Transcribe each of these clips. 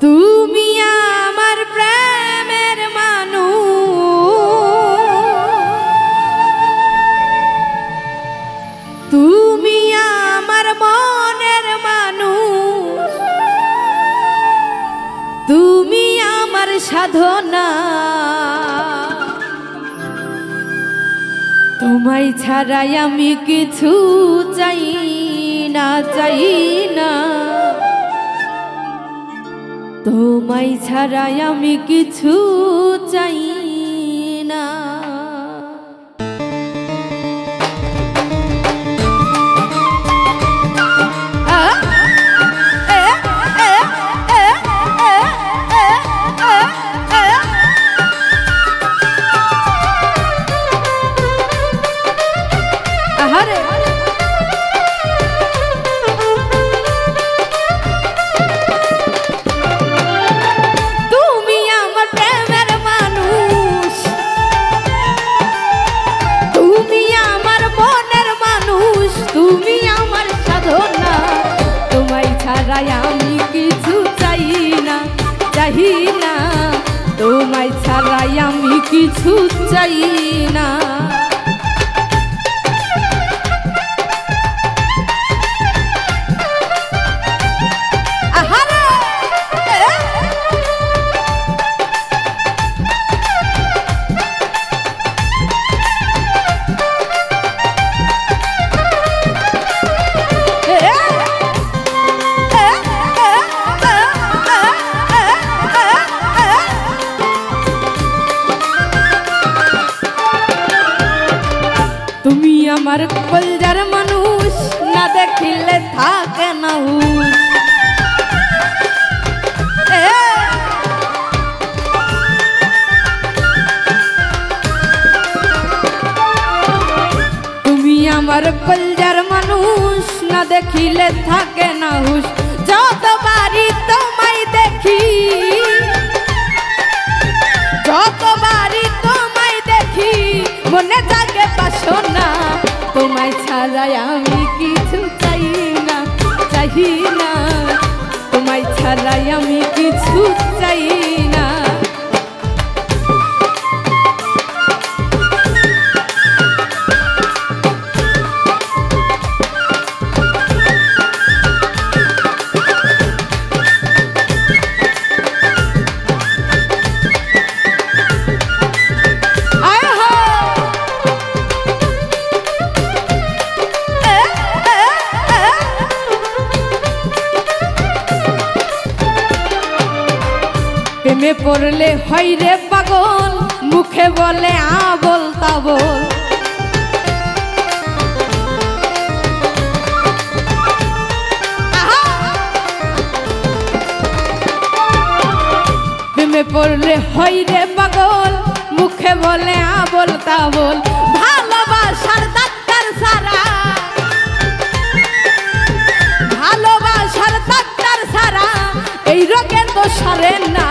তুমি আমার প্রেমের মানুষ, তুমি আমার মনের মানুষ, তুমি আমার সাধনা। তোমায় ছাড়াই আমি কিছু চাই না, চাই না। তোমায় ছাড়াই আমি কিছু চাই না। আমি কিছু চাই না, চাই না। তোমায় ছাড়াই আমি কিছু চাই না। তুমি আমার কলজার মানুষ, না দেখিলে থাকে না হুঁশ। তুমি আমার কলজার মানুষ, না দেখিলে থাকে না হুঁশ। যতবারই তোমায় দেখি, যতবারই তোমায় দেখি, মনে জাগে বাসনা। তোমায় ছাড়াই আমি কিছু চাই না, চাই না। তোমায় ছাড়াই আমি কিছু চাই না। প্রেমে পড়লে হয় রে পাগল, মুখে বলে আবল তাবল। প্রেমে পড়লে হয় রে পাগল, মুখে বলে আবল তাবল। ভালোবাসার ডাক্তার ছাড়া, ভালোবাসার ডাক্তার ছাড়া এই রোগে তো সারে না।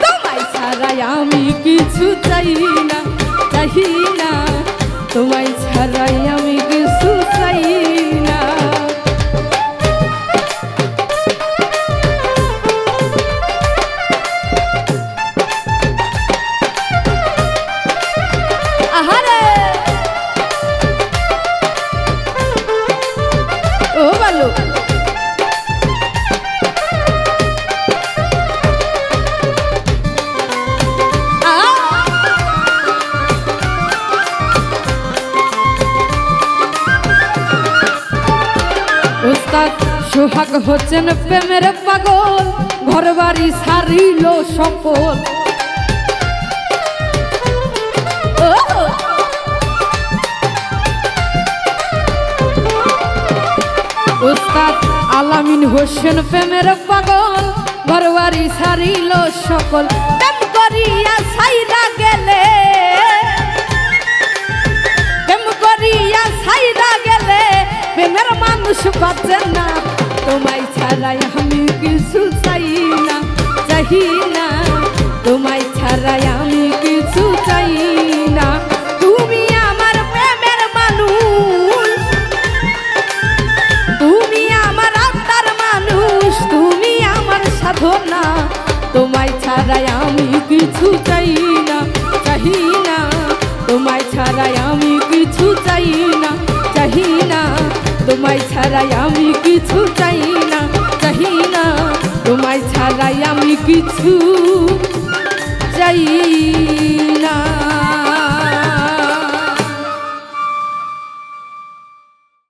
তোমায় ছাড়াই আমি কিছু চাই না, চাই না। তোমায় ছাড়াই আমি কিছু চাই না। আহারে ও বালু, সোহাগ হচ্ছেন প্রেমের পাগল, ঘর বাড়ি সারিল সকল। উস্তাদ আলামিন হোসেন প্রেমের পাগল, ঘর বাড়ি সারিল সকল। প্রেম করিয়া সাইরা গেলে, প্রেম করিয়া সাইরা গেলে প্রেমের মানুষ বাঁচে না। তোমায় ছাড়াই আমি কিছু চাই না, চাই না। তোমায় ছাড়াই আমি কিছু চাই না। তুমি আমার প্রেমের মানুষ, তুমি আমার আত্মার মানুষ, তুমি আমার সাধনা। কিছু চাই না, চাহি না, তোমায় ছাড়াই আমি কিছু চাই না, চাহি না, তোমায় ছাড়াই আমি কিছু চাই না, চাহি না, তোমায় ছাড়াই আমি কিছু চাই